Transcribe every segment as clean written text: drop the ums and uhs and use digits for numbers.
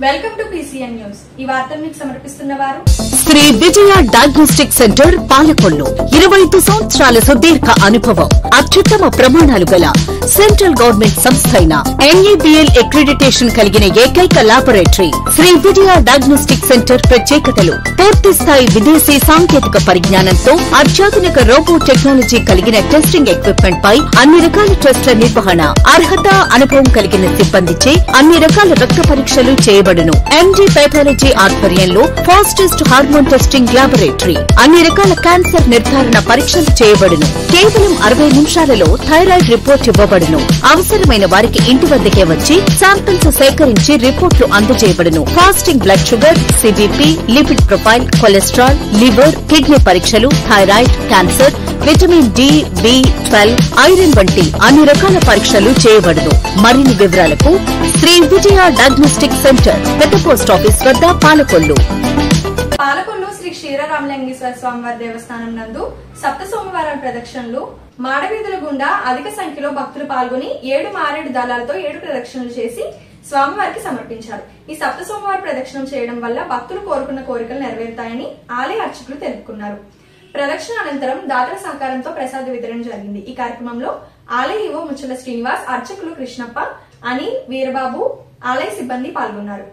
Welcome to PCN news. ఈ వార్తను మీకు సమర్పిస్తున్నవారు శ్రీ విజయ డయాగ్నోస్టిక్ సెంటర్ పాలకొల్లు. 25 సంవత్సరాల సుదీర్ఘ అనుభవం, అత్యుత్తమ ప్రమాణాలు గల సెంట్రల్ గవర్నమెంట్ సంస్థ అయిన NABL అక్రిడిటేషన్ కలిగిన ఏకైక laboratory Shri Vijaya diagnostic centre. ప్రత్యేకతలు: పూర్తి స్థాయి విదేశీ సాంకేతిక పరిజ్ఞానంతో అత్యాధునిక రోబో టెక్నాలజీ కలిగిన టెస్టింగ్ ఎక్విప్మెంట్ పై అన్ని రకాల టెస్టుల నిర్వహణ, అర్హత, అనుభవం కలిగిన సిబ్బందిచే అన్ని రకాల రక్త పరీక్షలు చేయబడును. MD పైథాలజీ ఆధ్వర్యంలో ఫాస్టెస్ట్ హార్మోన్ టెస్టింగ్ లాబొరేటరీ. అన్ని రకాల క్యాన్సర్ నిర్ధారణ పరీక్షలు చేయబడును. కేవలం 60 నిమిషాలలో థైరాయిడ్ రిపోర్ట్ ఇవ్వబడును. అవసరమైన వారికి ఇంటి వద్దకే వచ్చి శాంపిల్స్ సేకరించి రిపోర్టులు అందజేయబడును. Fasting blood sugar, CBP, lipid profile, cholesterol, liver, kidney పరీక్షలు, thyroid, cancer, vitamin D, B12, iron వంటి అన్ని రకాల పరీక్షలు చేయబడును. మరిన్ని వివరాలకు శ్రీ విజయ డయాగ్నోస్టిక్ సెంటర్, పెద్ద పోస్ట్ ఆఫీస్ వద్ద, పాలకొల్లు. పాలకొల్లు శ్రీ క్షీరరామలింగేశ్వర స్వామివారి దేవస్థానం నందు సప్త సోమవారాల ప్రదక్షిణలు మాడవీధుల గుండా అధిక సంఖ్యలో భక్తులు పాల్గొని 7 మారేడు దళాలతో 7 ప్రదక్షిణలు చేసి స్వామివారికి సమర్పించారు. ఈ సప్త సోమవార ప్రదక్షిణం చేయడం వల్ల భక్తులు కోరుకున్న కోరికలు నెరవేరుతాయని ఆలయ అర్చకులు తెలుపుకున్నారు. ప్రదక్షిణ అనంతరం దాతల సహకారంతో ప్రసాద వితరణ జరిగింది. ఈ కార్యక్రమంలో ఆలయ ఈవో ముచ్చల శ్రీనివాస్, అర్చకులు కృష్ణప్ప, అనిల్, వీరబాబు, ఆలయ సిబ్బంది పాల్గొన్నారు.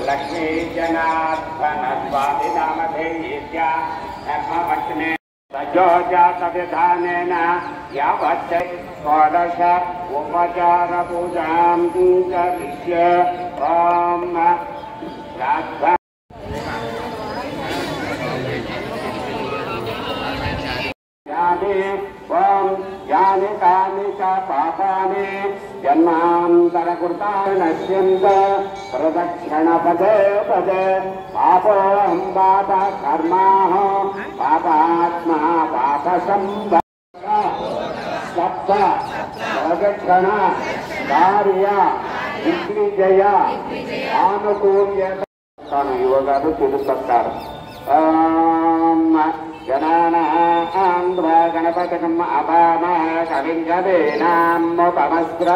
लक्ष्मी जनार्दन स्वामी नामधेयस्य धर्मवचने सजोजातविधानेन यावत् षोडश उपचार पूजां करिष्ये. ओम यानि कानि च पापानि जन्मान्तरकृतानि नश्यन्त प्रदक्षिणपदे पदे पापोऽहं पाप कर्माः पापात्मा पापसम्भवः सप्त प्रदक्षिण कार्य दिग्विजय आनुकूल्यता యువగారు తెలుస్తారు. గణానాం గణపతిం అపామ కవిం కవీనాం ఉపమస్ర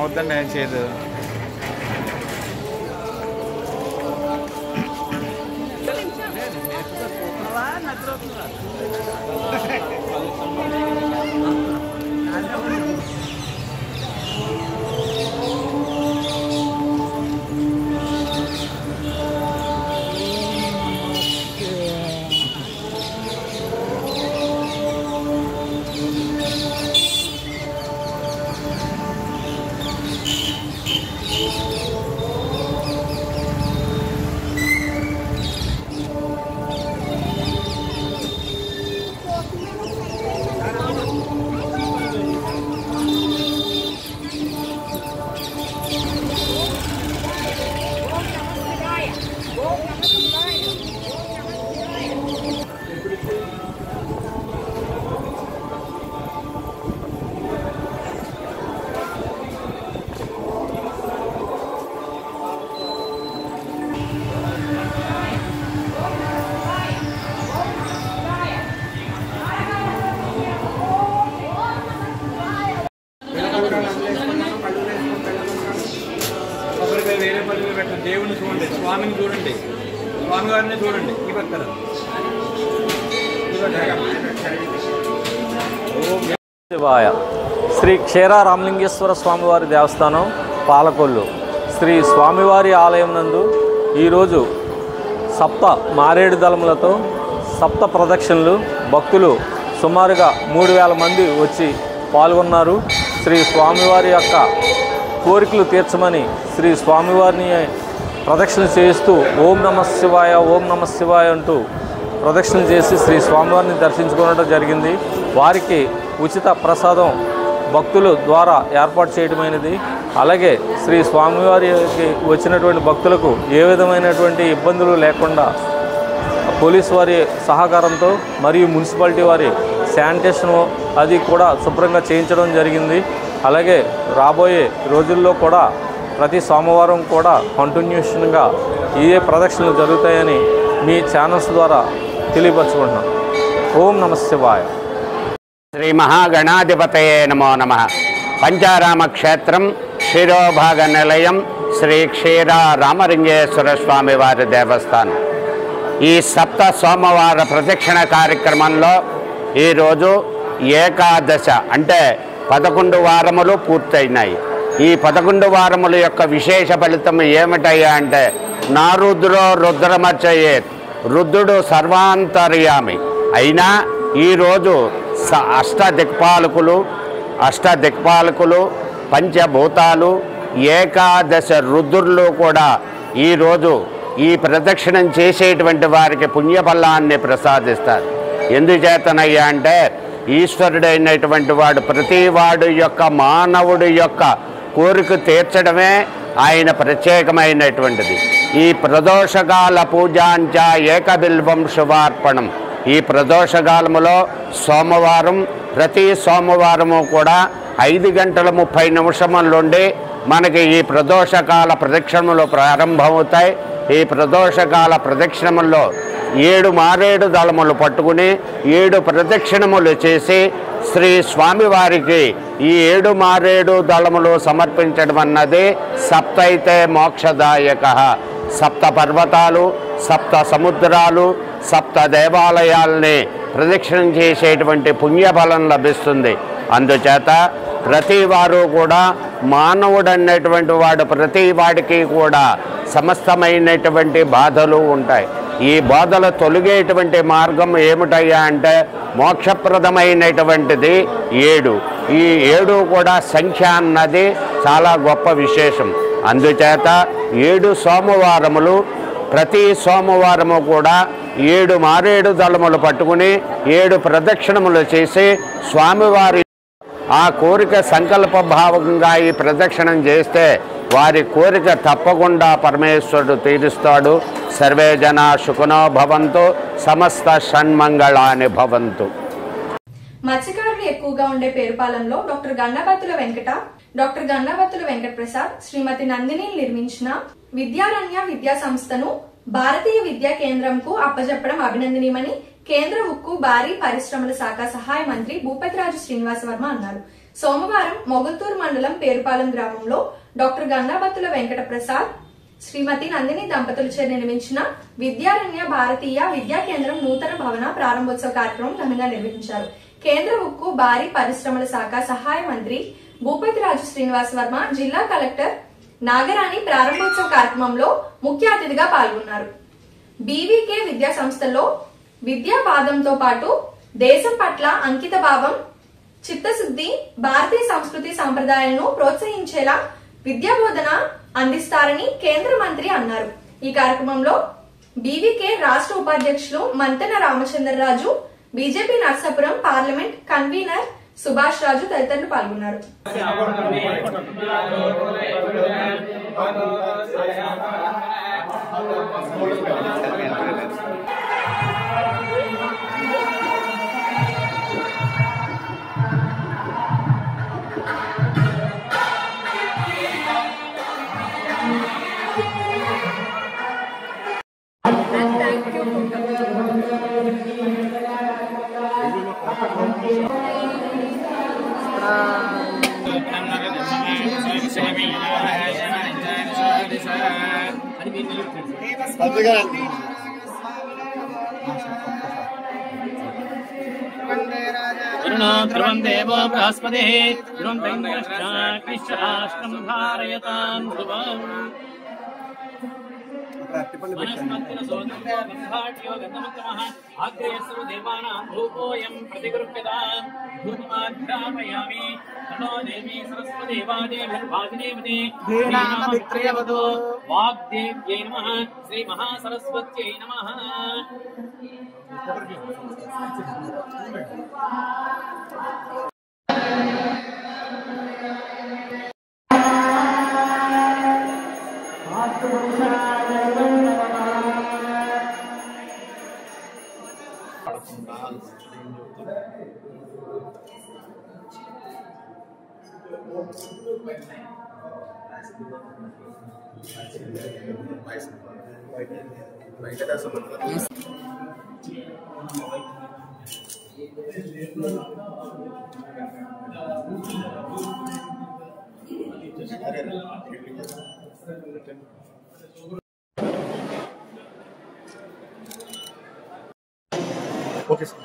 అవుతుందండి నేను చేయదు. వేరే పనులు పెట్టండి. దేవుని చూడండి, స్వామిని చూడండి, స్వామివారిని చూడండి. ఈ పక్కన శివాయ. శ్రీ క్షీరరామలింగేశ్వర స్వామివారి దేవస్థానం పాలకొల్లు శ్రీ స్వామివారి ఆలయం నందు ఈరోజు సప్త మారేడు దళములతో సప్త ప్రదక్షిణలు భక్తులు సుమారుగా 3000 మంది వచ్చి పాల్గొన్నారు. శ్రీ స్వామివారి యొక్క కోరికలు తీర్చమని శ్రీ స్వామివారిని ప్రదక్షిణ చేస్తూ ఓం నమః శివాయ ఓం నమః శివాయ అంటూ ప్రదక్షిణ చేసి శ్రీ స్వామివారిని దర్శించుకోవడం జరిగింది. వారికి ఉచిత ప్రసాదం భక్తుల ద్వారా ఏర్పాటు చేయడమైనది. అలాగే శ్రీ స్వామివారికి వచ్చినటువంటి భక్తులకు ఏ విధమైనటువంటి ఇబ్బందులు లేకుండా పోలీసు వారి సహకారంతో మరియు మున్సిపాలిటీ వారి శానిటేషన్ అది కూడా శుభ్రంగా చేయించడం జరిగింది. అలాగే రాబోయే రోజుల్లో కూడా ప్రతి సోమవారం కూడా కంటిన్యూషన్గా ఇవే ప్రదక్షిణలు జరుగుతాయని మీ ఛానల్స్ ద్వారా తెలియపరచుకుంటున్నాం. ఓం నమః శివాయ. శ్రీ మహాగణాధిపతయే నమో నమః. పంచారామ క్షేత్రం శిరోభాగ నిలయం శ్రీ క్షీర రామలింగేశ్వర స్వామి వారి దేవస్థానం. ఈ సప్త సోమవార ప్రదక్షిణ కార్యక్రమంలో ఈరోజు ఏకాదశ అంటే 11 వారములు పూర్తయినాయి. ఈ 11 వారముల యొక్క విశేష ఫలితం ఏమిటయ్యా అంటే నారుద్రో రుద్రమర్చయే, రుద్రుడు సర్వాంతర్యామి అయినా ఈరోజు అష్టదిక్పాలకులు పంచభూతాలు ఏకాదశ రుద్రులు కూడా ఈరోజు ఈ ప్రదక్షిణం చేసేటువంటి వారికి పుణ్యఫలాన్ని ప్రసాదిస్తారు. ఎందుచేతనయ్యా అంటే ఈశ్వరుడైనటువంటి వాడు ప్రతి వాడు యొక్క మానవుడి యొక్క కోరిక తీర్చడమే ఆయన ప్రత్యేకమైనటువంటిది. ఈ ప్రదోషకాల పూజాంచ ఏకబిల్వం శుభార్పణం. ఈ ప్రదోషకాలములో సోమవారం ప్రతి సోమవారము కూడా 5:30 నుండి మనకి ఈ ప్రదోషకాల ప్రదక్షిణములు ప్రారంభమవుతాయి. ఈ ప్రదోషకాల ప్రదక్షిణముల్లో 7 మారేడు దళములు పట్టుకుని 7 ప్రదక్షిణములు చేసి శ్రీ స్వామివారికి ఈ 7 మారేడు దళములు సమర్పించడం అన్నది సప్తైతే మోక్షదాయక. 7 పర్వతాలు, 7 సముద్రాలు, 7 దేవాలయాల్ని ప్రదక్షిణం చేసేటువంటి పుణ్యఫలం లభిస్తుంది. అందుచేత ప్రతి వారు కూడా మానవుడు అన్నటువంటి వాడు ప్రతి వాడికి కూడా సమస్తమైనటువంటి బాధలు ఉంటాయి. ఈ బాధలు తొలగేటువంటి మార్గం ఏమిటయ్యా అంటే మోక్షప్రదమైనటువంటిది 7. ఈ 7 కూడా సంఖ్య అన్నది చాలా గొప్ప విశేషం. అందుచేత 7 సోమవారములు ప్రతి సోమవారము కూడా 7 మారేడు దళములు పట్టుకుని 7 ప్రదక్షిణములు చేసి స్వామివారి ఆ కోరిక సంకల్ప భావంగా ఈ ప్రదక్షిణం చేస్తే వారి కోరిక తప్పకుండా పరమేశ్వరుడు తీరుస్తాడు. సర్వే జనా సుఖనో భవంతు, సమస్త షణ్మంగళాని భవంతు. మత్స్యకారులు ఎక్కువగా ఉండే పేరుపాలెంలో డాక్టర్ గంగాబత్తుల వెంకట ప్రసాద్, శ్రీమతి నందిని నిర్మించిన విద్యారణ్య విద్యా సంస్థను భారతీయ విద్యా కేంద్రంకు అప్పజెప్పడం అభినందనీయమని కేంద్ర ఉక్కు భారీ పరిశ్రమల శాఖ సహాయ మంత్రి భూపతిరాజు శ్రీనివాస వర్మ అన్నారు. సోమవారం మొగల్తూరు మండలం పేరుపాలెం గ్రామంలో డాక్టర్ గంగాబత్తుల వెంకట ప్రసాద్, శ్రీమతి నందిని దంపతులచే నిర్మించిన విద్యారణ్య భారతీయ విద్యా కేంద్రం నూతన భవన ప్రారంభోత్సవ కార్యక్రమం ఘనంగా నిర్వహించారు. కేంద్ర ఉక్కు భారీ పరిశ్రమల శాఖ సహాయ మంత్రి భూపతిరాజు శ్రీనివాస వర్మ, జిల్లా కలెక్టర్ నాగరాణి ప్రారంభోత్సవ కార్యక్రమంలో ముఖ్య అతిథిగా పాల్గొన్నారు. బీవీకే విద్యా సంస్థల్లో విద్యాపాదంతో పాటు దేశం పట్ల అంకిత భావం, చిత్తశుద్ధి, భారతీయ సంస్కృతి సంప్రదాయాలను ప్రోత్సహించేలా విద్యాబోధన అందిస్తారని కేంద్ర మంత్రి అన్నారు. ఈ కార్యక్రమంలో బీవీకే రాష్ట్ర ఉపాధ్యక్షులు Mantena Ramachandraraju, BJP Narsapuram parliament convener Subhash Raju తదితరులు పాల్గొన్నారు. ధ్రువం దేవో బృహస్పతి ధ్రువం రాష్ట్రం భారయతాం ధ్రువం. వనస్పతిన సోదర గంధాట్యో గంధముత్తమః ఆగ్రేయస్సు దేవానాం రూపోయం ప్రతిగృహ్యతాం ధూపమాఘ్రాపయామి తనో దేవి సరస్వతి వాదేవిర్వాజినేవతే శ్రీనామవిక్రయవదో వాగ్దేవ్యై నమః శ్రీ మహాసరస్వత్యై నమః. Okay sir.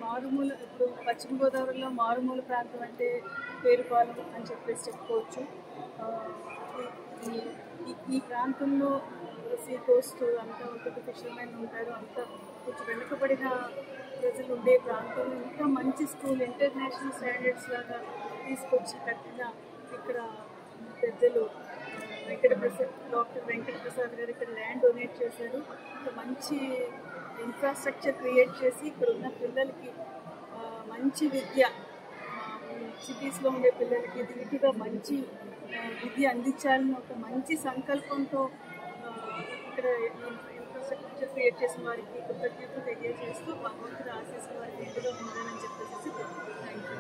మారుమూల ఇప్పుడు పశ్చిమ గోదావరిలో మారుమూల ప్రాంతం అంటే పేరుపాలెం అని చెప్పేసి చెప్పుకోవచ్చు. ఈ ప్రాంతంలో సీ కోస్ట్ అంతా ఉంటుంది, ఫిషర్మెన్ ఉంటారు, అంతా కొంచెం వెనుకబడిన ప్రజలు ఉండే ప్రాంతంలో ఇంకా మంచి స్కూల్ ఇంటర్నేషనల్ స్టాండర్డ్స్ లాగా తీసుకొచ్చి కట్టిన ఇక్కడ పెద్దలు డాక్టర్ వెంకటప్రసాద్ గారు ఇక్కడ ల్యాండ్ డొనేట్ చేశారు. ఒక మంచి ఇన్ఫ్రాస్ట్రక్చర్ క్రియేట్ చేసి ఇక్కడ ఉన్న పిల్లలకి మంచి విద్య, సిటీస్లో ఉండే పిల్లలకి ధీటుగా మంచి విద్య అందించాలని ఒక మంచి సంకల్పంతో ఇక్కడ ఇన్ఫ్రాస్ట్రక్చర్ క్రియేట్ చేసిన వారికి కృతజ్ఞతలు తెలియజేస్తూ భగవంతుడు ఆశీస్సులు వారికి ఇంటిలో ఉండాలని చెప్పేసి థ్యాంక్ యూ.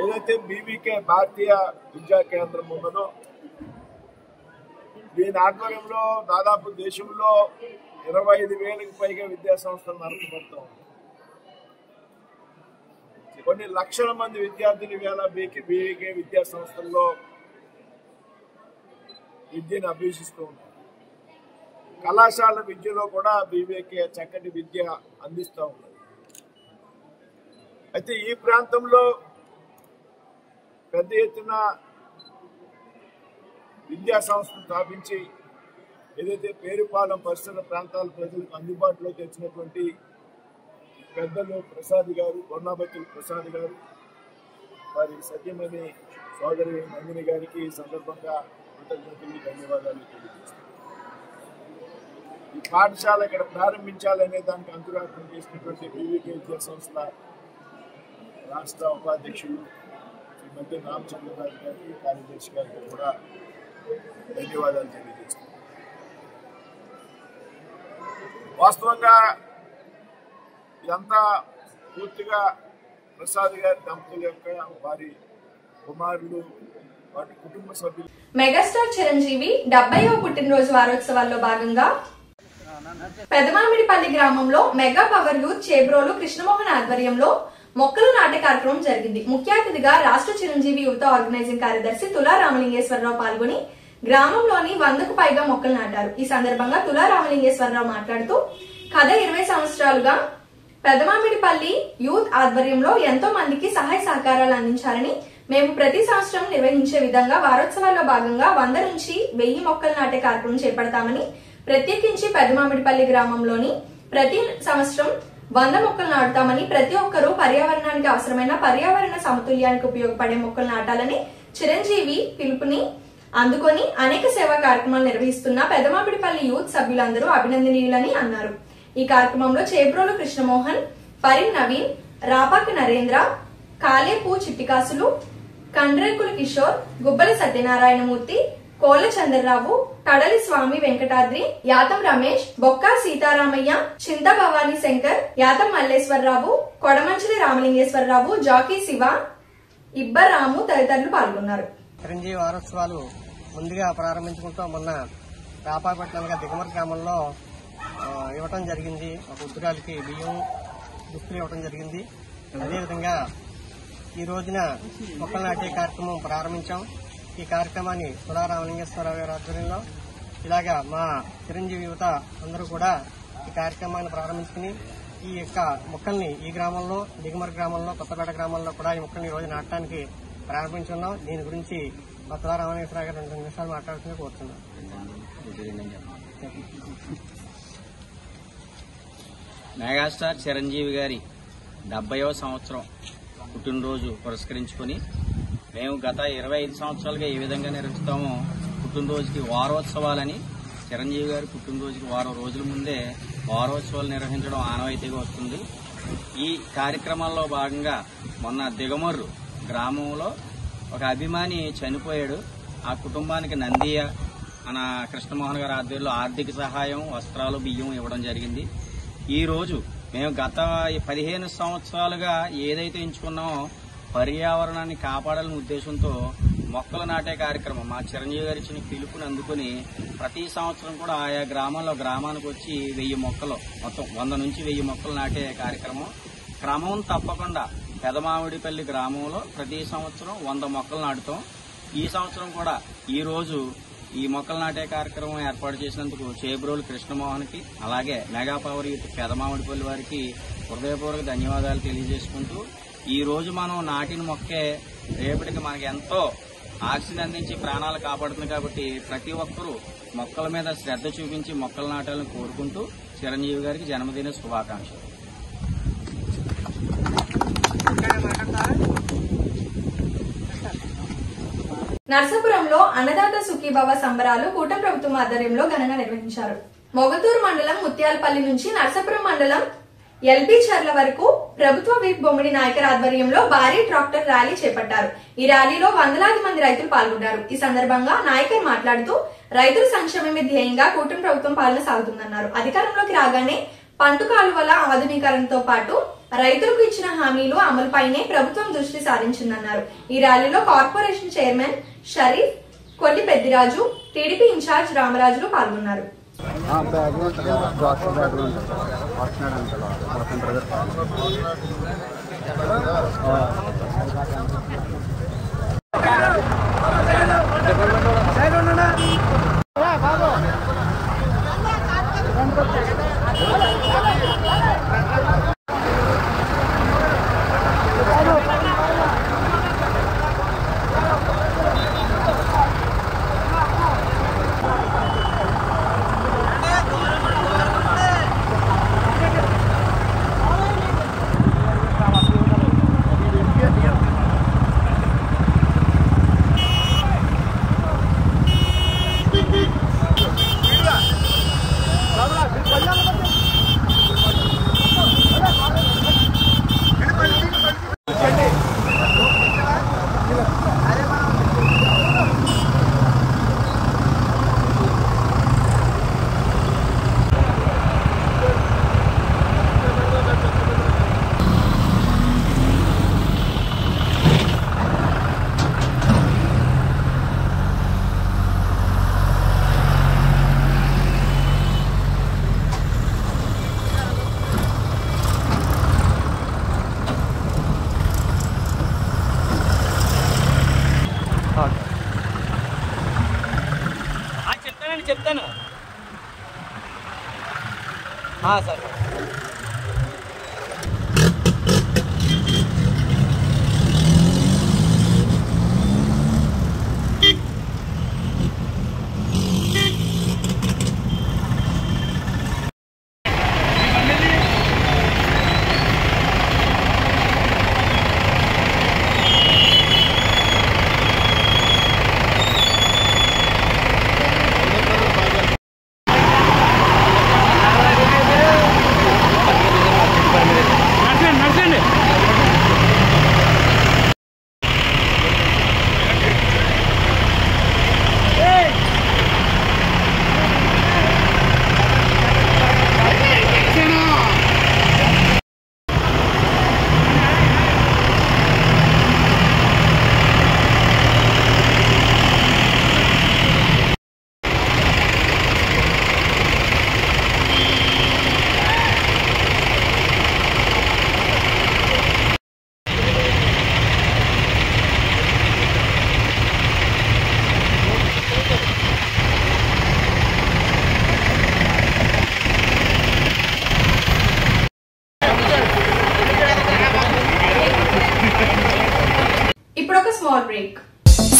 ఏదైతే బీబీకే భారతీయ విద్యా కేంద్రం ఉన్నదో దీని ఆధ్వర్యంలో దాదాపు దేశంలో 25,000కి పైగా విద్యా సంస్థలు నడపబడుతూ ఉన్నాయి. కొన్ని లక్షల మంది విద్యార్థులు వేళ బీబీకే విద్యా సంస్థల్లో విద్యను అభ్యసిస్తూ ఉన్నారు. కళాశాల విద్యలో కూడా బీబీకే చక్కటి విద్య అందిస్తూ ఉన్నారు. అయితే ఈ ప్రాంతంలో పెద్ద ఎత్తున విద్యా సంస్థను స్థాపించి ఏదైతే పేరుపాలెం పరిసర ప్రాంతాల ప్రజలకు అందుబాటులో తెచ్చినటువంటి పెద్దలు ప్రసాద్ గారు, కొన్నాబత్తుల ప్రసాద్ గారు, వారి సత్యమణి సోదరి నందిని గారికి ఈ సందర్భంగా కృతజ్ఞతలు, ధన్యవాదాలు తెలియజేస్తారు. ఈ పాఠశాల ఇక్కడ ప్రారంభించాలనే దానికి అంకురార్పణ చేసినటువంటి బీవీకే విద్యా సంస్థల రాష్ట్ర ఉపాధ్యక్షులు శ్రీమతి రామచంద్రరాజు గారికి, కార్యదర్శి గారికి కూడా ధన్యవాదాలు తెలియజేస్తున్నాను. వాస్తవంగా ఇదంతా పూర్తిగా ప్రసాద్ గారి దంపతుల యొక్క వారి కుమారులు వాటి కుటుంబ సభ్యులు. మెగాస్టార్ చిరంజీవి 70వ పుట్టినరోజు వారోత్సవాల్లో భాగంగా పెదమామిడిపల్లి గ్రామంలో mega power youth Chebrolu Krishnamohan ఆధ్వర్యంలో మొక్కలు నాటే కార్యక్రమం జరిగింది. ముఖ్య అతిథిగా రాష్ట్ర చిరంజీవి యువత ఆర్గనైజింగ్ కార్యదర్శి తులా రామలింగేశ్వరరావు పాల్గొని గ్రామంలోని 100కు పైగా మొక్కలు నాటారు. ఈ సందర్భంగా తులా రామలింగేశ్వరరావు మాట్లాడుతూ గత 20 సంవత్సరాలుగా పెదమామిడిపల్లి యూత్ ఆధ్వర్యంలో ఎంతో మందికి సహాయ సహకారాలు అందించారని, మేము ప్రతి సంవత్సరం నిర్వహించే విధంగా వారోత్సవాల్లో భాగంగా 100 నుంచి 1000 మొక్కలు నాటే కార్యక్రమం చేపడతామని, ప్రత్యేకించి పెదమామిడిపల్లి గ్రామంలోని ప్రతి సంవత్సరం 100 మొక్కలు నాటుతామని, ప్రతి ఒక్కరూ పర్యావరణానికి అవసరమైన పర్యావరణ సమతుల్యానికి ఉపయోగపడే మొక్కలు నాటాలని చిరంజీవి పిలుపుని అందుకొని అనేక సేవా కార్యక్రమాలు నిర్వహిస్తున్న పెదమామిడిపల్లి యూత్ సభ్యులందరూ అభినందనీయులని అన్నారు. ఈ కార్యక్రమంలో చేబ్రోలు కృష్ణమోహన్, పరిన్ నవీన్, రాపాక నరేంద్ర, కాలేపు చిట్టికాసులు, కండ్రేకుల కిషోర్, గుబ్బలి సత్యనారాయణమూర్తి, కోళ్ల చంద్రరావు, కడలి స్వామి వెంకటాద్రి, యాతం రమేష్, బొక్కా సీతారామయ్య, చింత భవానీ శంకర్, యాతం మల్లేశ్వరరావు, కొడమంచిలి రామలింగేశ్వరరావు, జాకీ శివ, ఇబ్బరాము తదితరులు పాల్గొన్నారు. చిరంజీవి వారోత్సవాలు ముందుగా ప్రారంభించుకుంటూ మొన్న రాపాపట్నంగా దిగమర గ్రామంలో ఇవ్వటం జరిగింది. ఒక ఉద్యోగాలకి బియ్యం దుస్తులు ఇవ్వటం జరిగింది. అదేవిధంగా ఈ రోజున మొక్కలు నాటే కార్యక్రమం ప్రారంభించాం. ఈ కార్యక్రమాన్ని తులా రామలింగేశ్వరరావు గారి ఆధ్వర్యంలో ఇలాగా మా చిరంజీవి యువత అందరూ కూడా ఈ కార్యక్రమాన్ని ప్రారంభించుకుని ఈ యొక్క మొక్కల్ని ఈ గ్రామంలో, దిగుమర గ్రామంలో, కొత్తపేట గ్రామంలో కూడా ఈ మొక్కల్ని ఈ రోజు నాటడానికి ప్రారంభించున్నాం. దీని గురించి మా తులా రామలింగేశ్వరరావు గారు 2 నిమిషాలు మాట్లాడుతూనే కోరుతున్నాం. మెగాస్టార్ చిరంజీవి గారి 70వ సంవత్సరం పుట్టినరోజు పురస్కరించుకుని మేము గత 25 సంవత్సరాలుగా ఏ విధంగా నిర్వహిస్తామో పుట్టినరోజుకి వారోత్సవాలని, చిరంజీవి గారి పుట్టినరోజుకి వారం రోజుల ముందే వారోత్సవాలు నిర్వహించడం ఆనవాయితీగా వస్తుంది. ఈ కార్యక్రమాల్లో భాగంగా మొన్న దిగమర్రు గ్రామంలో ఒక అభిమాని చనిపోయాడు. ఆ కుటుంబానికి నందియ మన కృష్ణమోహన్ గారి ఆధ్వర్యంలో ఆర్థిక సహాయం, వస్త్రాలు, బియ్యం ఇవ్వడం జరిగింది. ఈ రోజు మేము గత 15 సంవత్సరాలుగా ఏదైతే ఎంచుకున్నామో పర్యావరణాన్ని కాపాడాలనే ఉద్దేశంతో మొక్కలు నాటే కార్యక్రమం మా చిరంజీవి గారు ఇచ్చిన పిలుపుని అందుకుని ప్రతి సంవత్సరం కూడా ఆయా గ్రామానికి వచ్చి 1000 మొక్కలు, మొత్తం 100 నుంచి 1000 మొక్కలు నాటే కార్యక్రమం క్రమం తప్పకుండా పెదమామిడిపల్లి గ్రామంలో ప్రతి సంవత్సరం 100 మొక్కలు నాటుతాం. ఈ సంవత్సరం కూడా ఈ రోజు ఈ మొక్కలు నాటే కార్యక్రమం ఏర్పాటు చేసినందుకు చేబ్రోలు కృష్ణమోహన్కి, అలాగే మెగా పవర్ యూత్ పెదమామిడిపల్లి వారికి హృదయపూర్వక ధన్యవాదాలు తెలియజేసుకుంటూ, ఈ రోజు మనం నాటిన మొక్కే రేపటికి మనకి ఎంతో ఆక్సిజన్ అందించి ప్రాణాలు కాపాడుతుంది. కాబట్టి ప్రతి ఒక్కరూ మొక్కల మీద శ్రద్ధ చూపించి మొక్కలు నాటాలని కోరుకుంటూ చిరంజీవి గారికి జన్మదిన శుభాకాంక్షలు. నర్సాపురంలో అన్నదాత సుఖీభవ సంబరాలు కూటమి ప్రభుత్వం ఆధ్వర్యంలో ఘనంగా నిర్వహించారు. మొగతూరు మండలం ముత్యాలపల్లి నుంచి నర్సాపురం మండలం ఎల్బీ చర్ల వరకు ప్రభుత్వ విప్ బొమ్మిడి నాయకర్ ఆధ్వర్యంలో భారీ ట్రాక్టర్ ర్యాలీ చేపట్టారు. ఈ ర్యాలీలో వందలాది మంది రైతులు పాల్గొన్నారు. ఈ సందర్భంగా నాయకర్ మాట్లాడుతూ రైతుల సంక్షేమమే ధ్యేయంగా కూటమి ప్రభుత్వం పాలన సాగుతుందన్నారు. అధికారంలోకి రాగానే పంట కాలువల ఆధునీకరణతో పాటు రైతులకు ఇచ్చిన హామీలు అమలుపైనే ప్రభుత్వం దృష్టి సారించిందన్నారు. ఈ ర్యాలీలో corporation chairman Sharif, Kolli Peddiraju, TDP incharge రామరాజులు పాల్గొన్నారు. Sir.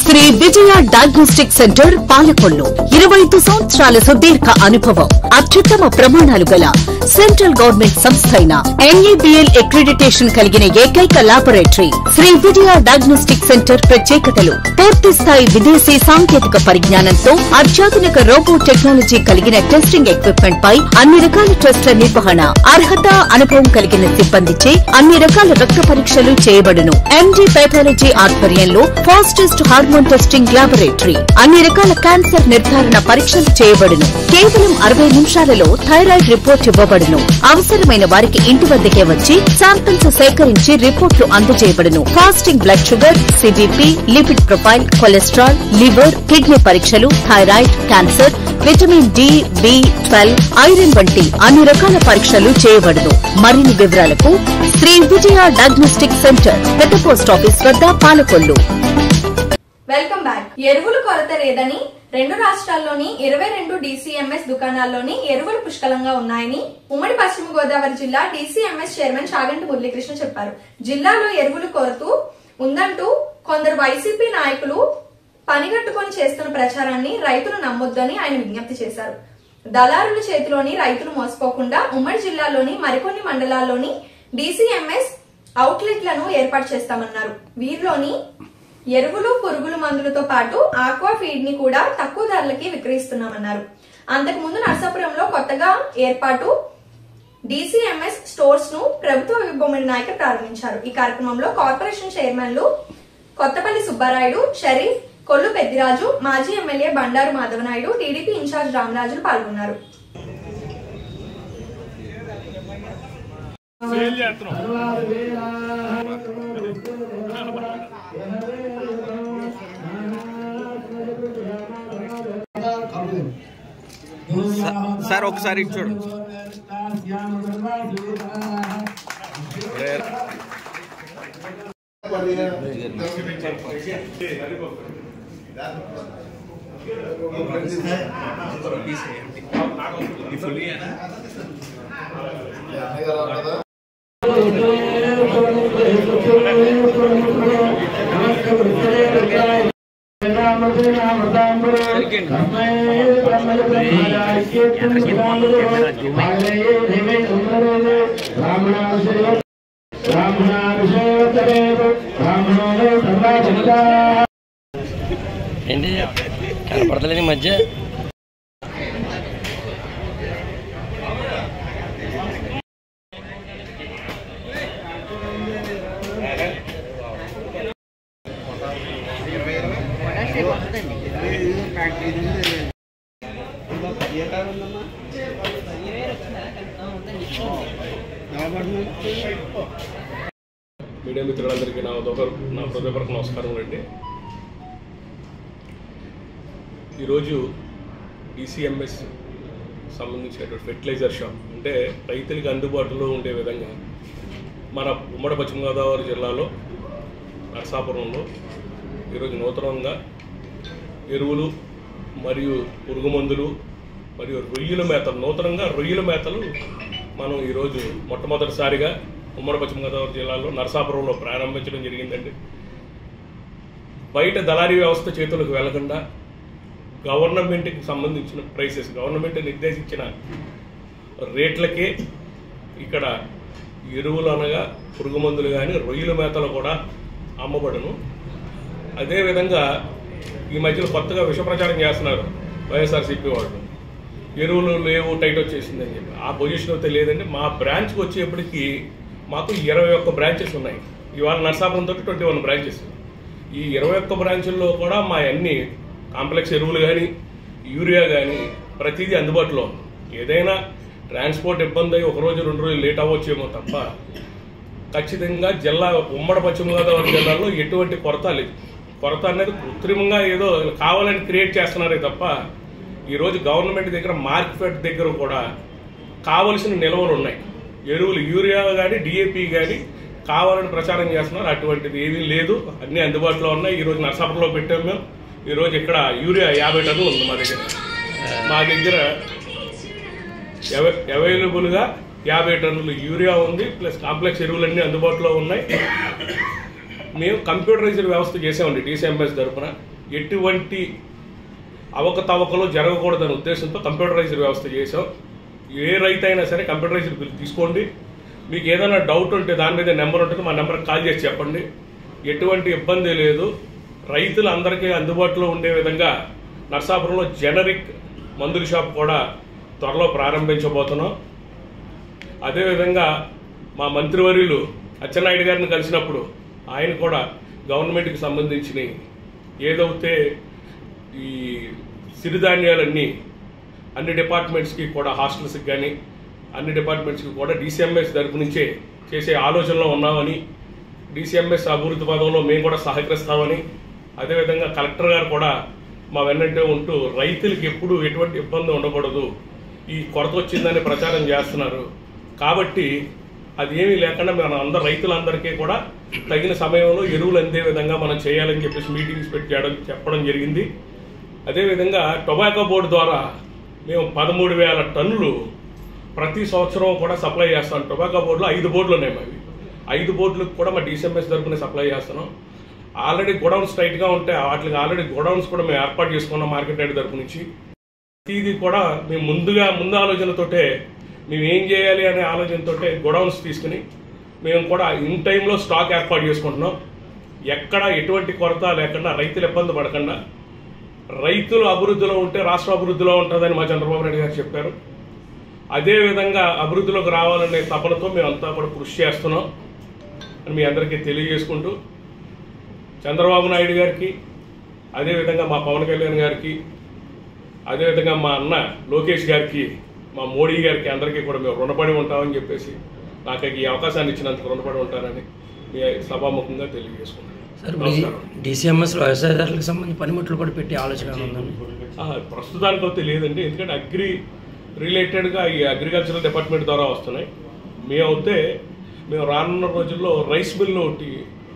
Shri Vijaya diagnostic centre Palakollu 25 సంవత్సరాల సుదీర్ఘ అనుభవం, అత్యుత్తమ ప్రమాణాలు గల సెంట్రల్ గవర్నమెంట్ సంస్థ అయిన NABL అక్రిడిటేషన్ కలిగిన ఏకైక laboratory Shri Vijaya diagnostic centre ప్రత్యేకతలు పూర్తి స్థాయి విదేశీ సాంకేతిక పరిజ్ఞానంతో అత్యాధునిక రోబో టెక్నాలజీ కలిగిన టెస్టింగ్ ఎక్విప్మెంట్ పై అన్ని రకాల టెస్టుల నిర్వహణ, అర్హత, అనుభవం కలిగిన సిబ్బందిచే అన్ని రకాల రక్త పరీక్షలు చేయబడును. MD పైథాలజీ ఆధ్వర్యంలో ఫాస్టెస్ట్ హార్మోన్ టెస్టింగ్ లాబొరేటరీ, అన్ని రకాల క్యాన్సర్ నిర్ధారణ పరీక్షలు చేయబడును. కేవలం 60 నిమిషాలలో థైరాయిడ్ రిపోర్ట్ ఇవ్వబడును. అవసరమైన వారికి ఇంటి వద్దకే వచ్చి శాంపిల్స్ సేకరించి రిపోర్టులు అందజేయబడును. Fasting blood sugar, CBP, lipid profile, cholesterol, liver, kidney పరీక్షలు, thyroid, cancer, vitamin D, B12, iron వంటి అన్ని రకాల పరీక్షలు చేయబడును. మరిన్ని వివరాలకు శ్రీ విజయ డయాగ్నోస్టిక్ సెంటర్, పెద్ద పోస్ట్ ఆఫీస్ వద్ద, పాలకొల్లు. Welcome back. ఎరువులు కొరత లేదని 2 రాష్ట్రాల్లోని 22 DCMS దుకాణాల్లోని ఎరువులు పుష్కలంగా ఉన్నాయని ఉమ్మడి పశ్చిమ గోదావరి జిల్లా DCMS చైర్మన్ చాగంటి మురళీకృష్ణ చెప్పారు. జిల్లాలో ఎరువులు కొరత ఉందంటూ కొందరు వైసీపీ నాయకులు పనిగట్టుకుని చేస్తున్న ప్రచారాన్ని రైతులు నమ్మొద్దని ఆయన విజ్ఞప్తి చేశారు. దళారుల చేతిలోని రైతులు మోసపోకుండా ఉమ్మడి జిల్లాలోని మరికొన్ని మండలాల్లోని DCMS అవుట్లెట్లను ఏర్పాటు చేస్తామన్నారు. వీరిలోని ఎరువులు, పురుగుల మందులతో పాటు ఆక్వా ఫీడ్ ని కూడా తక్కువ ధరలకి విక్రయిస్తున్నామన్నారు. అంతకుముందు నర్సాపురంలో కొత్తగా ఏర్పాటు DCMS స్టోర్స్ ను ప్రభుత్వ విభవమైన నాయకులు ప్రారంభించారు. ఈ కార్యక్రమంలో కార్పొరేషన్ చైర్మన్లు కొత్తపల్లి సుబ్బారాయుడు, షరీఫ్, కొల్లు పెద్దిరాజు, మాజీ MLA Bandaru Madhavanaidu, TDP incharge రామరాజులు పాల్గొన్నారు. సార్ ఒకసారి చూడండి. ఏంటి కనపడతలేదు ఈ మధ్య. మీడియా మిత్రులందరికీ నా హృదయపూర్వక నమస్కారం అండి. ఈరోజు DCMS సంబంధించినటువంటి ఫెర్టిలైజర్ షాప్ అంటే రైతులకి అందుబాటులో ఉండే విధంగా మన ఉమ్మడి పశ్చిమ గోదావరి జిల్లాలో నరసాపురంలో ఈరోజు నూతనంగా ఎరువులు మరియు పురుగు మందులు మరియు రొయ్యల మేతలు, నూతనంగా రొయ్యల మేతలు మనం ఈరోజు మొట్టమొదటిసారిగా ఉమ్మడి పశ్చిమ గోదావరి జిల్లాలో నరసాపురంలో ప్రారంభించడం జరిగిందండి. బయట దళారీ వ్యవస్థ చేతులకు వెళ్లకుండా గవర్నమెంట్కి సంబంధించిన ప్రైసెస్, గవర్నమెంట్ నిర్దేశించిన రేట్లకే ఇక్కడ ఎరువులు అనగా పురుగు మందులు కానీ రొయ్యల మేతలు కూడా అమ్మబడును. అదేవిధంగా ఈ మధ్యలో కొత్తగా విష ప్రచారం చేస్తున్నారు వైఎస్ఆర్సీపీ వాళ్ళు, ఎరువులు లేవు, టైట్ వచ్చేసిందని చెప్పి. ఆ పొజిషన్ అయితే లేదండి. మా బ్రాంచ్కి వచ్చేప్పటికి మాకు 21 బ్రాంచెస్ ఉన్నాయి. ఇవాళ నరసాపురంతో 21 బ్రాంచెస్. ఈ 21 బ్రాంచుల్లో కూడా మా అన్ని కాంప్లెక్స్ ఎరువులు కానీ యూరియా కానీ ప్రతిదీ అందుబాటులో ఉంది. ఏదైనా ట్రాన్స్పోర్ట్ ఇబ్బంది అయ్యి 1 రోజు 2 రోజులు లేట్ అవ్వచ్చేమో తప్ప ఖచ్చితంగా జిల్లా ఉమ్మడి పశ్చిమ గోదావరి జిల్లాలో ఎటువంటి కొరత లేదు. కొరత అనేది కృత్రిమంగా ఏదో కావాలని క్రియేట్ చేస్తున్నారే తప్ప ఈరోజు గవర్నమెంట్ దగ్గర మార్కెట్ దగ్గర కూడా కావలసిన నిల్వలు ఉన్నాయి. ఎరువులు యూరియా కానీ డిఏపి కానీ కావాలని ప్రచారం చేస్తున్నారు. అటువంటిది ఏమీ లేదు, అన్నీ అందుబాటులో ఉన్నాయి. ఈరోజు నరసాపురంలో పెట్టాము మేము. ఈరోజు ఇక్కడ యూరియా 50 టన్నులు ఉంది మా దగ్గర. మా దగ్గర అవైలబుల్గా 50 టన్నులు యూరియా ఉంది, ప్లస్ కాంప్లెక్స్ ఎరువులన్నీ అందుబాటులో ఉన్నాయి. మేము కంప్యూటరైజ్డ్ వ్యవస్థ చేసామండి డిసిఎంఎస్ తరఫున. ఎటువంటి అవకతవకలు జరగకూడదనే ఉద్దేశంతో కంప్యూటరైజ్డ్ వ్యవస్థ చేసాం. ఏ రైతు అయినా సరే కంప్యూటరైజ్డ్ బిల్ తీసుకోండి. మీకు ఏదైనా డౌట్ ఉంటే దాని మీద నెంబర్ ఉంటుంది, మా నెంబర్కి కాల్ చేసి చెప్పండి. ఎటువంటి ఇబ్బంది లేదు. రైతులందరికీ అందుబాటులో ఉండే విధంగా నరసాపురంలో జనరిక్ మందుల షాప్ కూడా త్వరలో ప్రారంభించబోతున్నాం. అదేవిధంగా మా మంత్రివర్యులు అచ్చెన్నాయుడు గారిని కలిసినప్పుడు ఆయన కూడా గవర్నమెంట్కి సంబంధించిన ఏదైతే ఈ సిరిధాన్యాలన్నీ అన్ని డిపార్ట్మెంట్స్కి కూడా, హాస్టల్స్కి కానీ అన్ని డిపార్ట్మెంట్స్కి కూడా డిసిఎంఎస్ తరపు నుంచే చేసే ఆలోచనలో ఉన్నామని, డిసిఎంఎస్ అభివృద్ధి పదంలో మేము కూడా సహకరిస్తామని, అదేవిధంగా కలెక్టర్ గారు కూడా మా వెన్నంటే ఉంటూ రైతులకి ఎప్పుడు ఎటువంటి ఇబ్బంది ఉండకూడదు, ఈ కొరత వచ్చిందని ప్రచారం చేస్తున్నారు కాబట్టి అది ఏమీ లేకుండా మన అందరు రైతులందరికీ కూడా తగిన సమయంలో ఎరువులు అందే విధంగా మనం చేయాలని చెప్పేసి మీటింగ్స్ పెట్టి చెప్పడం జరిగింది. అదేవిధంగా టొబాకో బోర్డు ద్వారా మేము 13,000 టన్నులు ప్రతి సంవత్సరం కూడా సప్లై చేస్తాం. టొబాకో బోర్డులో 5 బోర్డులు ఉన్నాయి. అవి 5 బోర్డులకు కూడా మా డిసిఎంఎస్ తరఫున సప్లై చేస్తున్నాం. ఆల్రెడీ గోడౌన్స్ టైట్గా ఉంటే వాటికి ఆల్రెడీ గోడౌన్స్ కూడా మేము ఏర్పాటు చేసుకున్నాం మార్కెట్ రేట్ తరఫు నుంచి. ఇది కూడా మేము ముందు ఆలోచనతోటే మేము ఏం చేయాలి అనే ఆలోచనతో గోడౌన్స్ తీసుకుని మేము కూడా ఇన్ టైంలో స్టాక్ ఏర్పాటు చేసుకుంటున్నాం. ఎక్కడ ఎటువంటి కొరత లేకుండా, రైతులు ఇబ్బంది పడకుండా, రైతులు అభివృద్ధిలో ఉంటే రాష్ట్ర అభివృద్ధిలో ఉంటుందని మా చంద్రబాబు నాయుడు గారు చెప్పారు. అదేవిధంగా అభివృద్ధిలోకి రావాలనే తపనతో మేమంతా కూడా కృషి చేస్తున్నాం అని మీ అందరికీ తెలియజేసుకుంటూ, చంద్రబాబు నాయుడు గారికి, అదేవిధంగా మా పవన్ కళ్యాణ్ గారికి, అదేవిధంగా మా అన్న లోకేష్ గారికి, మా మోడీ గారికి అందరికీ కూడా మేము రుణపడి ఉంటామని చెప్పేసి నాకు ఈ అవకాశాన్ని ఇచ్చినందుకు రుణపడి ఉంటారని మీ సభాముఖంగా తెలియజేసుకుంటాను. డిసిఎంఎస్లో వ్యవసాయదారులకు సంబంధించి పనిముట్లు కూడా పెట్టే ఆలోచన ఉందండి. ప్రస్తుతానికి అయితే లేదండి, ఎందుకంటే అగ్రి రిలేటెడ్గా ఈ అగ్రికల్చరల్ డిపార్ట్మెంట్ ద్వారా వస్తున్నాయి. మేము రానున్న రోజుల్లో రైస్ మిల్ ఒకటి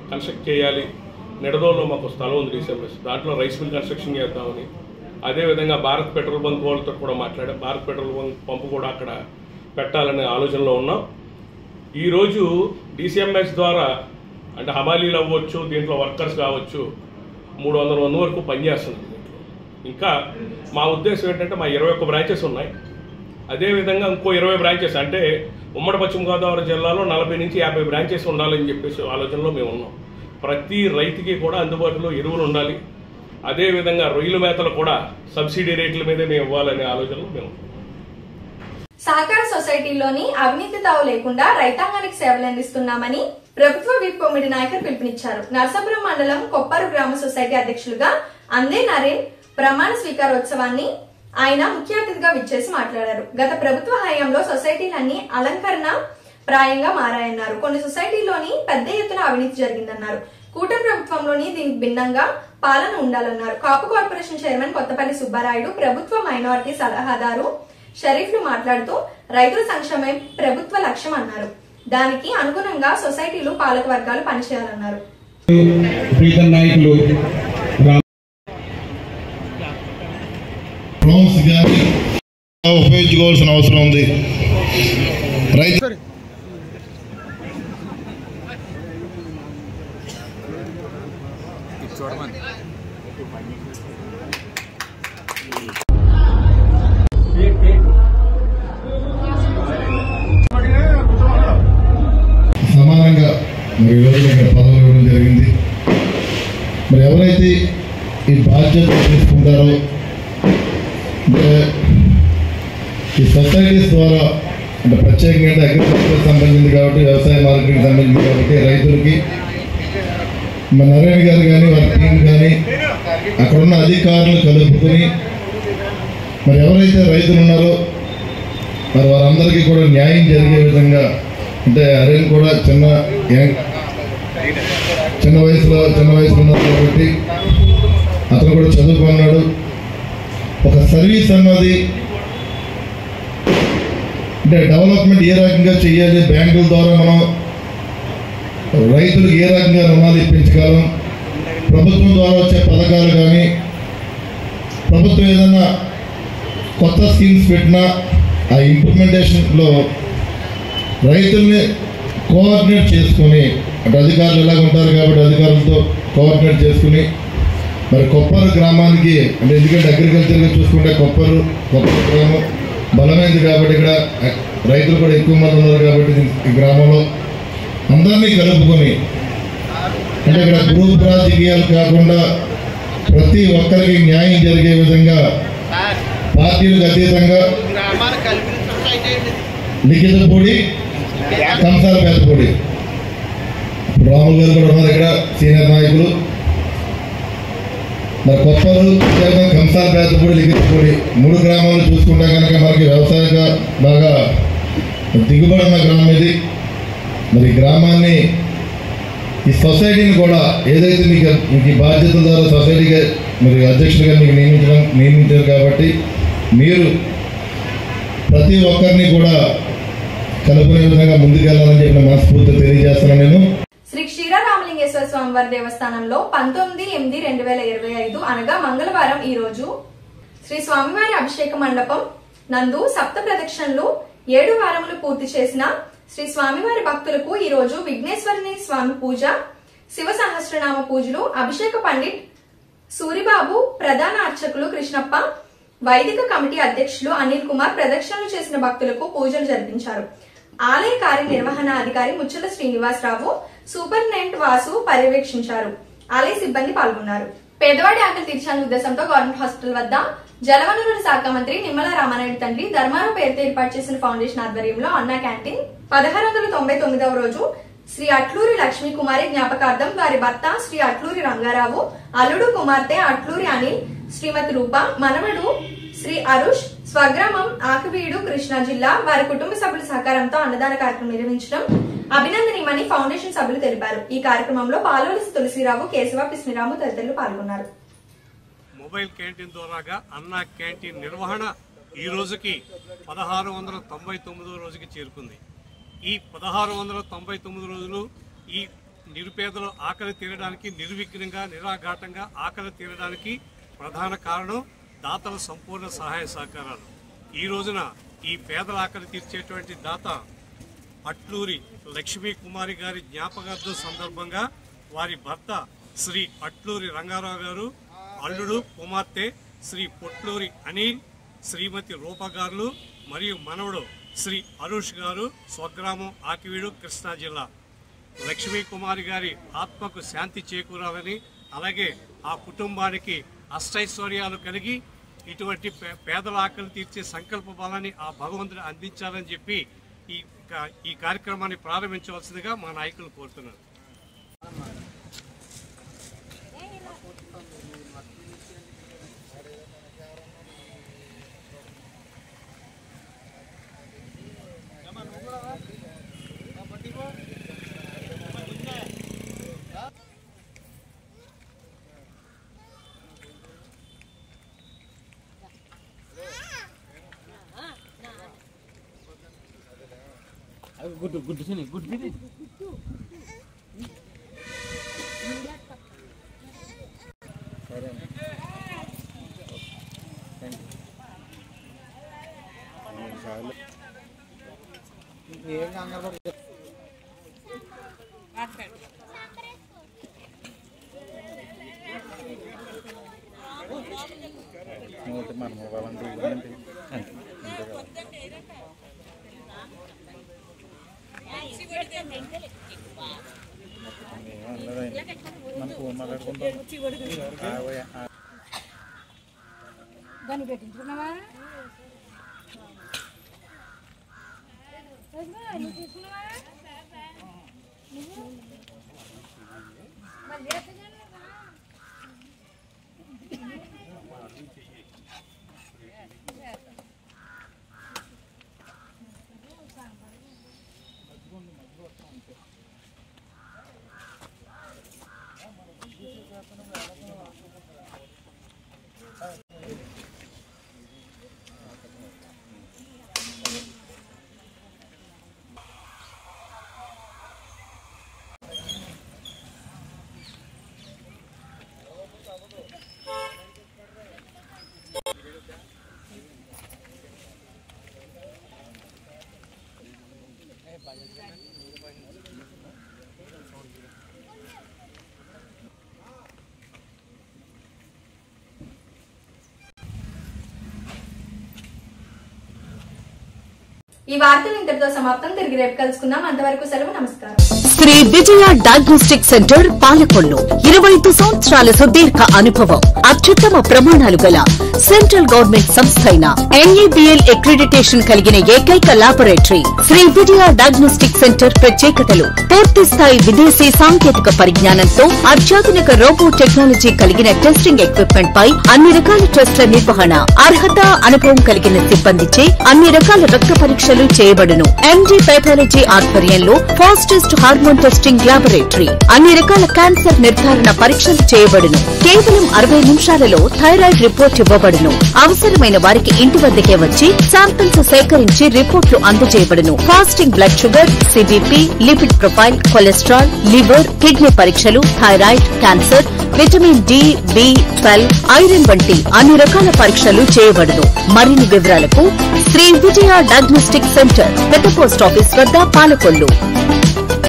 కన్స్ట్రక్ట్ చేయాలి. నిడదోల్లో మాకు స్థలం ఉంది డిసిఎంఎస్, దాంట్లో రైస్ మిల్ కన్స్ట్రక్షన్ చేద్దామని, అదేవిధంగా భారత్ పెట్రోల్ బంక్ వాళ్ళతో కూడా మాట్లాడాం. భారత్ పెట్రోల్ బంక్ పంపు కూడా అక్కడ పెట్టాలనే ఆలోచనలో ఉన్నాం. ఈరోజు డిసిఎంఎస్ ద్వారా అంటే హమాలీలు అవ్వచ్చు, దీంట్లో వర్కర్స్ కావచ్చు, 300 మంది వరకు పనిచేస్తున్నారు. ఇంకా మా ఉద్దేశం ఏంటంటే మా 21 బ్రాంచెస్ ఉన్నాయి. అదేవిధంగా ఇంకో 20 బ్రాంచెస్ అంటే ఉమ్మడి పశ్చిమ గోదావరి జిల్లాలో 40 నుంచి 50 బ్రాంచెస్ ఉండాలని చెప్పేసి ఆలోచనలో మేము ఉన్నాం. ప్రతి రైతుకి కూడా అందుబాటులో ఎరువులు ఉండాలి. అదేవిధంగా రొయ్యల మేతలు కూడా సబ్సిడీ రేట్ల మీదే మేము ఇవ్వాలనే ఆలోచనలో మేము. సహకార సొసైటీలోని అవినీతి తావు లేకుండా రైతాంగానికి సేవలు అందిస్తున్నామని ప్రభుత్వ విప్ కొమ్మిడి నాయకులు పిలుపునిచ్చారు. నరసాపురం మండలం కొప్పారు గ్రామ సొసైటీ అధ్యక్షులుగా అందే నరేన్ ప్రమాణ స్వీకారోత్సవాన్ని ఆయన ముఖ్య అతిథిగా విచ్చేసి మాట్లాడారు. గత ప్రభుత్వ హయాంలో సొసైటీలన్నీ అలంకరణ ప్రాయంగా మారాయన్నారు. కొన్ని సొసైటీలోని పెద్ద ఎత్తున అవినీతి జరిగిందన్నారు. కూటమి ప్రభుత్వంలోని దీనికి భిన్నంగా పాలన ఉండాలన్నారు. కాపు కార్పొరేషన్ చైర్మన్ కొత్తపల్లి సుబ్బారాయుడు, ప్రభుత్వ మైనారిటీ సలహాదారు షరీఫ్లు మాట్లాడుతూ రైతుల సంక్షేమం ప్రభుత్వ లక్ష్యం అన్నారు. దానికి అనుగుణంగా సొసైటీలు పాలక వర్గాలు పనిచేయాలన్నారు. ఉపయోగించుకోవాల్సిన అవసరం ఉంది. రైతు సమానంగా మరి ఈరోజు ఇక్కడ పదవులు ఇవ్వడం జరిగింది. మరి ఎవరైతే ఈ బాధ్యత తీసుకుంటారో అంటే ఈ సొసైటీస్ ద్వారా అంటే ప్రత్యేకంగా అగ్రికల్చర్ సంబంధించింది కాబట్టి, వ్యవసాయ మార్కెట్కి సంబంధించింది కాబట్టి రైతులకి మన నారాయణ గారు కానీ వారి టీం కానీ అక్కడున్న అధికారులు కలుపుకొని మరి ఎవరైతే రైతులు ఉన్నారో మరి వారందరికీ కూడా న్యాయం జరిగే విధంగా, అంటే అరేన్ కూడా చిన్న వయసులో ఉన్నారు కాబట్టి అతను కూడా చదువుకున్నాడు. ఒక సర్వీస్ అన్నది అంటే డెవలప్మెంట్ ఏ రకంగా చేయాలి, బ్యాంకుల ద్వారా మనం రైతులకు ఏ రకంగా రుణాలు ఇప్పించగలం, ప్రభుత్వం ద్వారా వచ్చే పథకాలు కానీ, ప్రభుత్వం ఏదైనా కొత్త స్కీమ్స్ పెట్టినా ఆ ఇంప్లిమెంటేషన్లో రైతుల్ని కోఆర్డినేట్ చేసుకొని, అంటే అధికారులు ఎలాగ ఉంటారు కాబట్టి అధికారులతో కోఆర్డినేట్ చేసుకుని మరి కొప్పరు గ్రామానికి, అంటే ఎందుకంటే అగ్రికల్చర్గా చూసుకుంటే కొప్పరు గ్రామం బలమైంది కాబట్టి ఇక్కడ రైతులు కూడా ఎక్కువ మంది ఉన్నారు కాబట్టి ఈ గ్రామంలో అందరినీ కలుపుకొని, అంటే ఇక్కడ గ్రూప్ రాజకీయాలు కాకుండా ప్రతి ఒక్కరికి న్యాయం జరిగే విధంగా పార్టీలకు అతీతంగా లిఖితపూడి కంసాలపేటపూడి రాములు గారు కూడా ఉన్నారు ఇక్కడ సీనియర్ నాయకులు. మరి కొప్పలు కంసాలపేటపూడి లిఖితపూడి 3 గ్రామాలు చూసుకుంటే కనుక మనకి వ్యవసాయంగా బాగా దిగుబడి ఉన్న గ్రామం ఇది. మరి గ్రామాన్ని ఈ సొసైటీని కూడా ఏదైతే మీకు ఈ బాధ్యతల ద్వారా సొసైటీగా మరి అధ్యక్షుడిగా మీకు నియమించారు కాబట్టి మీరు ప్రతి ఒక్కరిని కూడా కలుపుకునే విధంగా ముందుకెళ్లాలని చెప్పిన మనస్ఫూర్తిగా తెలియజేస్తున్నాను. నేను శ్రీ క్షీరరామలింగేశ్వర స్వామివారి దేవస్థానంలో 19/8/2025 అనగా మంగళవారం ఈ రోజు శ్రీ స్వామివారి అభిషేక మండపం నందు సప్త ప్రదక్షిణలు 7 వారములు పూర్తి చేసిన శ్రీ స్వామివారి భక్తులకు ఈ రోజు విఘ్నేశ్వరుని స్వామి పూజ, శివ సహస్రనామ పూజలు, అభిషేక పండిట్ సూరిబాబు, ప్రధాన అర్చకులు కృష్ణప్ప, వైదిక కమిటీ అధ్యక్షులు అనిల్ కుమార్ ప్రదక్షిణలు చేసిన భక్తులకు పూజలు జరిపించారు. ఆలయ కార్యనిర్వహణాధికారి ముచ్చల శ్రీనివాసరావు, సూపరింటెండెంట్ వాసు పర్యవేక్షించారు. ఆలయ సిబ్బంది పాల్గొన్నారు. పేదవాడి ఆకలి తీర్చాలనే ఉద్దేశంతో గవర్నమెంట్ హాస్పిటల్ వద్ద జలవనరుల శాఖ మంత్రి నిమ్మల రామానాయుడు తండ్రి ధర్మారావు పేరుతో ఏర్పాటు చేసిన ఫౌండేషన్ ఆధ్వర్యంలో అన్నా క్యాంటీన్ 1699వ రోజు శ్రీ అట్లూరి లక్ష్మీ కుమారి జ్ఞాపకార్థం వారి భర్త శ్రీ అట్లూరి రంగారావు, అల్లుడు కుమార్తె అట్లూరి అనిల్, శ్రీమతి రూప, మనవడు శ్రీ అరుష్, స్వగ్రామం ఆకివీడు కృష్ణా జిల్లా వారి కుటుంబ సభ్యుల సహకారంతో అన్నదాన కార్యక్రమం నిర్వహించడం అభినందనీయమని ఫౌండేషన్ సభ్యులు తెలిపారు. ఈ కార్యక్రమంలో పాలవలసి తులసిరావు, కేశవ, పిస్మిరాము తదితరులు పాల్గొన్నారు. మొబైల్ క్యాంటీన్ ద్వారాగా అన్నా క్యాంటీన్ నిర్వహణ ఈ రోజుకి 1699 రోజుకి చేరుకుంది. ఈ 1699 రోజులు ఈ నిరుపేదల ఆకలి తీరడానికి, నిర్విఘ్నంగా నిరాఘాటంగా ఆకలి తీరడానికి ప్రధాన కారణం దాతల సంపూర్ణ సహాయ సహకారాలు. ఈ రోజున ఈ పేదల ఆకలి తీర్చేటువంటి దాత అట్లూరి లక్ష్మీ కుమారి గారి జ్ఞాపకార్థం సందర్భంగా వారి భర్త శ్రీ అట్లూరి రంగారావు గారు, అల్లుడు కుమార్తె శ్రీ పొట్లూరి అనిల్, శ్రీమతి రూప గారు మరియు మనవడు శ్రీ అరుష్ గారు, స్వగ్రామం ఆకివీడు కృష్ణా జిల్లా. లక్ష్మీ కుమారి గారి ఆత్మకు శాంతి చేకూరాలని, అలాగే ఆ కుటుంబానికి అష్టైశ్వర్యాలు కలిగి ఇటువంటి పేదల ఆకలి తీర్చే సంకల్ప బలాన్ని ఆ భగవంతుడు అందించాలని చెప్పి ఈ కార్యక్రమాన్ని ప్రారంభించవలసిందిగా మా నాయకులు కోరుతున్నారు. గుడ్డు తిని సరే. దాన్ని పెట్టించుకున్నావా నువ్వు తీసుకున్నావా మళ్ళీ ఈ వార్తలు ఇంతటితో సమాప్తం. తిరిగి రేపు కలుసుకుందాం. అంతవరకు సెలవు. నమస్కారం. శ్రీ విజయ డయాగ్నోస్టిక్ సెంటర్ పాలకొల్లు 25 సంవత్సరాల సుదీర్ఘ అనుభవం, అత్యుత్తమ ప్రమాణాలు గల సెంట్రల్ గవర్నమెంట్ సంస్థ అయిన NABL అక్రిడిటేషన్ కలిగిన ఏకైక laboratory Shri Vijaya diagnostic centre. ప్రత్యేకతలు: పూర్తి స్థాయి విదేశీ సాంకేతిక పరిజ్ఞానంతో అత్యాధునిక రోబో టెక్నాలజీ కలిగిన టెస్టింగ్ ఎక్విప్మెంట్ పై అన్ని రకాల టెస్టుల నిర్వహణ, అర్హత, అనుభవం కలిగిన సిబ్బందిచే అన్ని రకాల రక్త పరీక్షలు చేయబడును. MD పైథాలజీ ఆధ్వర్యంలో ఫాస్టెస్ట్ హార్మోన్ టెస్టింగ్ ల్యాబొరేటరీ, అన్ని రకాల క్యాన్సర్ నిర్ధారణ పరీక్షలు చేయబడును. కేవలం 60 నిమిషాలలో థైరాయిడ్ రిపోర్ట్ ఇవ్వబడును. అవసరమైన వారికి ఇంటి వద్దకే వచ్చి శాంపిల్స్ సేకరించి రిపోర్ట్లు అందజేయబడును. Fasting blood sugar, CBP, lipid profile, cholesterol, liver, kidney పరీక్షలు, thyroid, cancer, vitamin D, B12, iron వంటి అన్ని రకాల పరీక్షలు చేయబడును. మరిన్ని వివరాలకు శ్రీ విజయ డయాగ్నోస్టిక్ సెంటర్, పెద్ద పోస్ట్ ఆఫీస్ వద్ద, పాలకొల్లు.